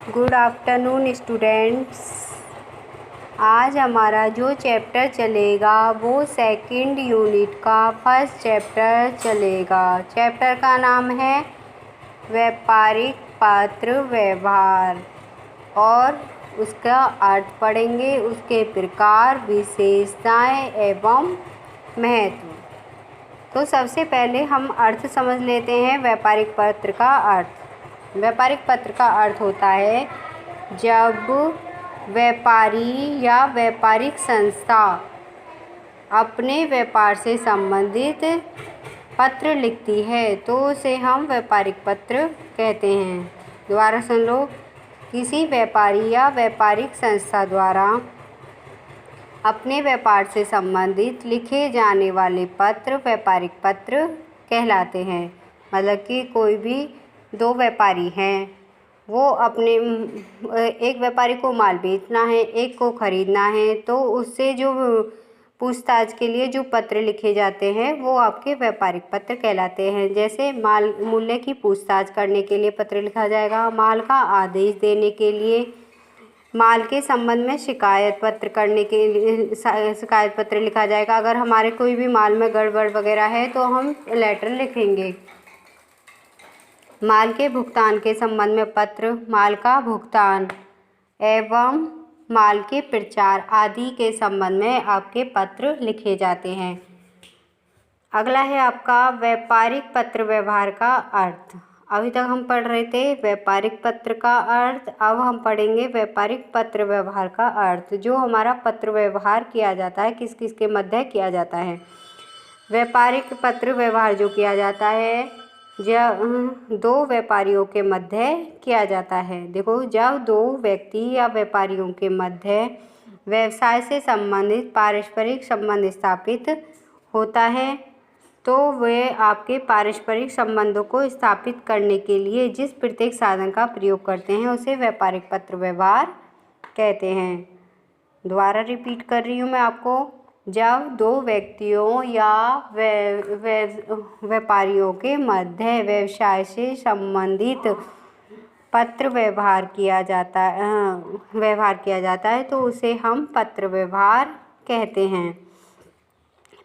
Good afternoon students. आज हमारा जो चैप्टर चलेगा वो सेकंड यूनिट का फर्स्ट चैप्टर चलेगा। चैप्टर का नाम है व्यापारिक पत्र व्यवहार और उसका अर्थ पढ़ेंगे, उसके प्रकार, विशेषताएं एवं महत्व। तो सबसे पहले हम अर्थ समझ लेते हैं व्यापारिक पत्र का अर्थ। व्यापारिक पत्र का अर्थ होता है जब व्यापारी या व्यापारिक संस्था अपने व्यापार से संबंधित पत्र लिखती है तो उसे हम व्यापारिक पत्र कहते हैं। दोबारा सुन लो, किसी व्यापारी या व्यापारिक संस्था द्वारा अपने व्यापार से संबंधित लिखे जाने वाले पत्र व्यापारिक पत्र कहलाते हैं। मतलब कि कोई भी दो व्यापारी हैं, वो अपने एक व्यापारी को माल बेचना है, एक को ख़रीदना है, तो उससे जो पूछताछ के लिए जो पत्र लिखे जाते हैं वो आपके व्यापारिक पत्र कहलाते हैं। जैसे माल मूल्य की पूछताछ करने के लिए पत्र लिखा जाएगा, माल का आदेश देने के लिए, माल के संबंध में शिकायत पत्र करने के लिए शिकायत पत्र लिखा जाएगा। अगर हमारे कोई भी माल में गड़बड़ वगैरह है तो हम लेटर लिखेंगे। माल के भुगतान के संबंध में पत्र, माल का भुगतान एवं माल के प्रचार आदि के संबंध में आपके पत्र लिखे जाते हैं। अगला है आपका व्यापारिक पत्र व्यवहार का अर्थ। अभी तक हम पढ़ रहे थे व्यापारिक पत्र का अर्थ, अब हम पढ़ेंगे व्यापारिक पत्र व्यवहार का अर्थ। जो हमारा पत्र व्यवहार किया जाता है किस किस के मध्य किया जाता है। व्यापारिक पत्र व्यवहार जो किया जाता है जब दो व्यापारियों के मध्य किया जाता है। देखो, जब दो व्यक्ति या व्यापारियों के मध्य व्यवसाय से संबंधित पारस्परिक संबंध स्थापित होता है तो वे आपके पारस्परिक संबंधों को स्थापित करने के लिए जिस प्रत्येक साधन का प्रयोग करते हैं उसे व्यापारिक पत्र व्यवहार कहते हैं। दोबारा रिपीट कर रही हूँ मैं आपको। जब दो व्यक्तियों या व्यापारियों के मध्य व्यवसाय से संबंधित पत्र व्यवहार किया जाता है तो उसे हम पत्र व्यवहार कहते हैं।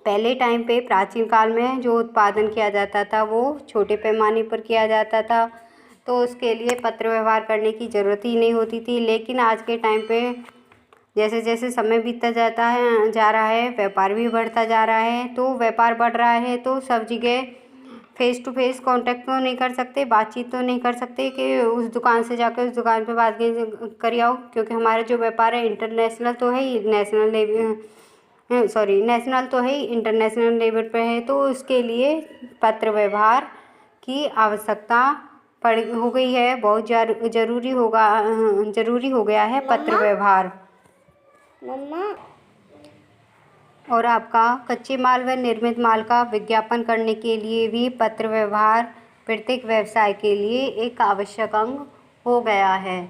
पहले टाइम पे प्राचीन काल में जो उत्पादन किया जाता था वो छोटे पैमाने पर किया जाता था, तो उसके लिए पत्र व्यवहार करने की ज़रूरत ही नहीं होती थी। लेकिन आज के टाइम पे जैसे जैसे समय बीतता जा रहा है, व्यापार भी बढ़ता जा रहा है, तो व्यापार बढ़ रहा है तो सब जगह फेस टू फेस कांटेक्ट तो नहीं कर सकते, बातचीत तो नहीं कर सकते कि उस दुकान से जाकर उस दुकान पे बात कर आओ, क्योंकि हमारा जो व्यापार है इंटरनेशनल तो है ही, नेशनल तो है ही, इंटरनेशनल लेवल पे है। तो उसके लिए पत्र व्यवहार की आवश्यकता हो गई है। बहुत जरूरी हो गया है पत्र व्यवहार। और आपका कच्चे माल व निर्मित माल का विज्ञापन करने के लिए भी पत्र व्यवहार प्रत्येक व्यवसाय के लिए एक आवश्यक अंग हो गया है।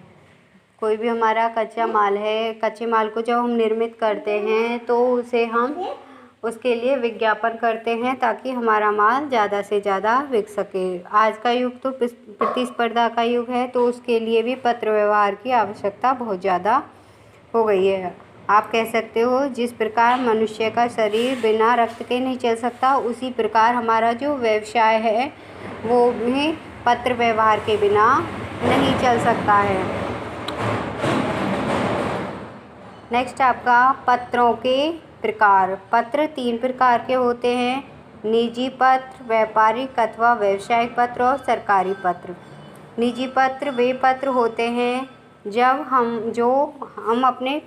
कोई भी हमारा कच्चा माल है, कच्चे माल को जब हम निर्मित करते हैं तो उसे हम उसके लिए विज्ञापन करते हैं ताकि हमारा माल ज़्यादा से ज़्यादा बिक सके। आज का युग तो प्रतिस्पर्धा का युग है, तो उसके लिए भी पत्र व्यवहार की आवश्यकता बहुत ज़्यादा हो गई है। आप कह सकते हो जिस प्रकार मनुष्य का शरीर बिना रक्त के नहीं चल सकता, उसी प्रकार हमारा जो व्यवसाय है वो भी पत्र व्यवहार के बिना नहीं चल सकता है। नेक्स्ट आपका पत्रों के प्रकार। पत्र 3 प्रकार के होते हैं: निजी पत्र, व्यापारिक अथवा व्यावसायिक पत्र और सरकारी पत्र। निजी पत्र वे पत्र होते हैं जब हम अपने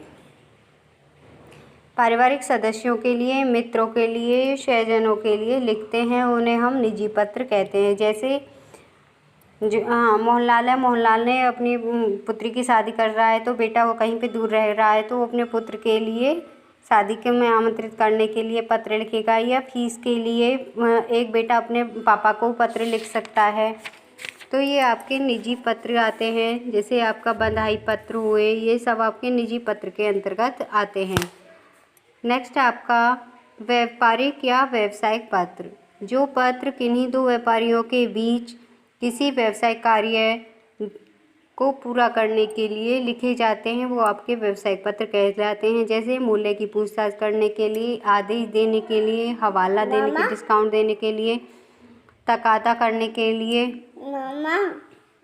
पारिवारिक सदस्यों के लिए, मित्रों के लिए, स्वजनों के लिए लिखते हैं, उन्हें हम निजी पत्र कहते हैं। जैसे मोहनलाल ने अपनी पुत्री की शादी कर रहा है तो बेटा वो कहीं पे दूर रह रहा है तो वो अपने पुत्र के लिए शादी के में आमंत्रित करने के लिए पत्र लिखेगा, या फीस के लिए एक बेटा अपने पापा को पत्र लिख सकता है। तो ये आपके निजी पत्र आते हैं। जैसे आपका बधाई पत्र हुए, ये सब आपके निजी पत्र के अंतर्गत आते हैं। नेक्स्ट आपका व्यापारिक या व्यावसायिक पत्र। जो पत्र किन्हीं दो व्यापारियों के बीच किसी व्यावसायिक कार्य को पूरा करने के लिए लिखे जाते हैं वो आपके व्यावसायिक पत्र कहलाते हैं। जैसे मूल्य की पूछताछ करने के लिए, आदेश देने के लिए, हवाला देने के, डिस्काउंट देने के लिए, तकादा करने के लिए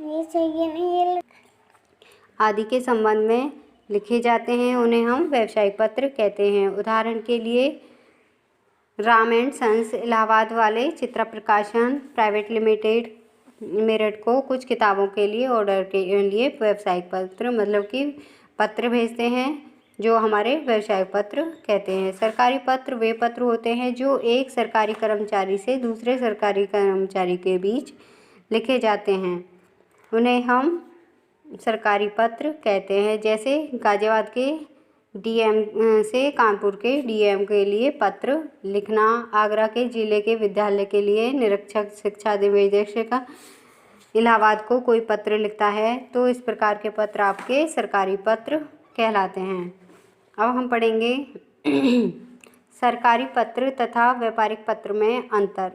ये चाहिए नहीं आदि के संबंध में लिखे जाते हैं, उन्हें हम व्यावसायिक पत्र कहते हैं। उदाहरण के लिए राम एंड सन्स इलाहाबाद वाले चित्रा प्रकाशन प्राइवेट लिमिटेड मेरठ को कुछ किताबों के लिए ऑर्डर के लिए व्यावसायिक पत्र मतलब कि पत्र भेजते हैं, जो हमारे व्यावसायिक पत्र कहते हैं। सरकारी पत्र वे पत्र होते हैं जो एक सरकारी कर्मचारी से दूसरे सरकारी कर्मचारी के बीच लिखे जाते हैं, उन्हें हम सरकारी पत्र कहते हैं। जैसे गाजियाबाद के डीएम से कानपुर के डीएम के लिए पत्र लिखना, आगरा के जिले के विद्यालय के लिए निरीक्षक शिक्षा निदेशक इलाहाबाद को कोई पत्र लिखता है तो इस प्रकार के पत्र आपके सरकारी पत्र कहलाते हैं। अब हम पढ़ेंगे सरकारी पत्र तथा व्यापारिक पत्र में अंतर।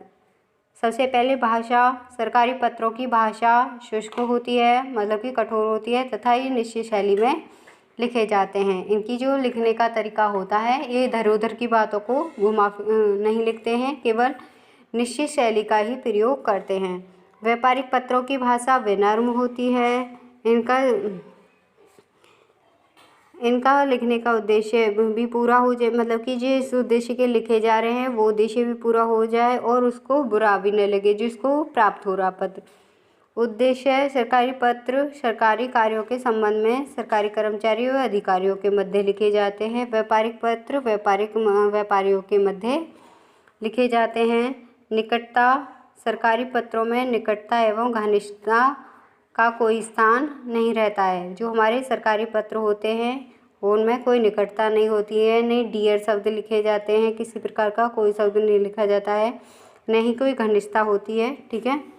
सबसे पहले भाषा। सरकारी पत्रों की भाषा शुष्क होती है, मतलब कि कठोर होती है, तथा ये निश्चित शैली में लिखे जाते हैं। इनकी जो लिखने का तरीका होता है, ये इधर उधर की बातों को घुमा नहीं लिखते हैं, केवल निश्चित शैली का ही प्रयोग करते हैं। व्यापारिक पत्रों की भाषा विनम्र होती है। इनका लिखने का उद्देश्य भी पूरा हो जाए, मतलब कि जिस उद्देश्य के लिखे जा रहे हैं वो उद्देश्य भी पूरा हो जाए और उसको बुरा भी न लगे जिसको प्राप्त हो रहा पत्र। उद्देश्य सरकारी पत्र सरकारी कार्यों के संबंध में सरकारी कर्मचारियों व अधिकारियों के मध्य लिखे जाते हैं। व्यापारिक पत्र व्यापारियों के मध्य लिखे जाते हैं। निकटता। सरकारी पत्रों में निकटता एवं घनिष्ठता का कोई स्थान नहीं रहता है। जो हमारे सरकारी पत्र होते हैं उनमें कोई निकटता नहीं होती है, नहीं डियर शब्द लिखे जाते हैं, किसी प्रकार का कोई शब्द नहीं लिखा जाता है, नहीं कोई घनिष्ठता होती है। ठीक है।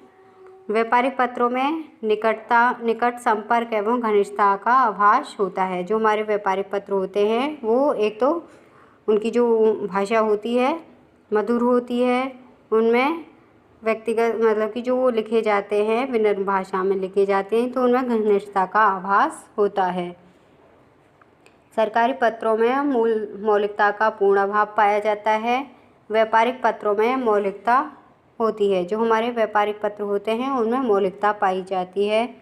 व्यापारिक पत्रों में निकट संपर्क एवं घनिष्ठता का आभास होता है। जो हमारे व्यापारिक पत्र होते हैं वो एक तो उनकी जो भाषा होती है मधुर होती है, उनमें व्यक्तिगत मतलब कि जो वो लिखे जाते हैं विनम्र भाषा में लिखे जाते हैं, तो उनमें घनिष्ठता का आभास होता है। सरकारी पत्रों में मौलिकता का पूर्ण अभाव पाया जाता है। व्यापारिक पत्रों में मौलिकता होती है। जो हमारे व्यापारिक पत्र होते हैं उनमें मौलिकता पाई जाती है।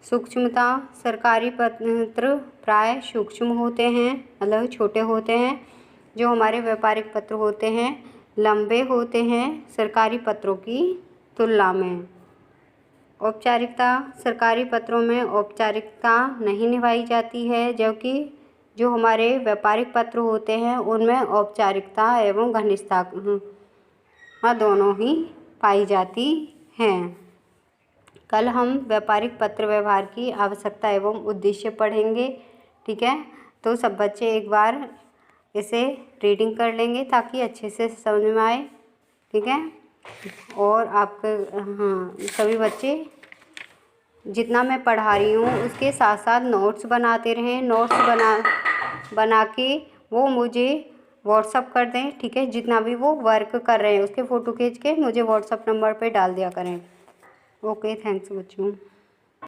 सूक्ष्मता। सरकारी पत्र प्राय सूक्ष्म होते हैं, मतलब छोटे होते हैं। जो हमारे व्यापारिक पत्र होते हैं लंबे होते हैं सरकारी पत्रों की तुलना में। औपचारिकता। सरकारी पत्रों में औपचारिकता नहीं निभाई जाती है, जबकि जो हमारे व्यापारिक पत्र होते हैं उनमें औपचारिकता एवं घनिष्ठता दोनों ही पाई जाती हैं। कल हम व्यापारिक पत्र व्यवहार की आवश्यकता एवं उद्देश्य पढ़ेंगे। ठीक है, तो सब बच्चे एक बार इसे रीडिंग कर लेंगे ताकि अच्छे से समझ में आए। ठीक है, और आपके सभी बच्चे जितना मैं पढ़ा रही हूँ उसके साथ साथ नोट्स बनाते रहें। नोट्स बना के वो मुझे व्हाट्सअप कर दें। ठीक है, जितना भी वो वर्क कर रहे हैं उसके फ़ोटो खींच के मुझे व्हाट्सअप नंबर पे डाल दिया करें। ओके, थैंक्स बच्चों।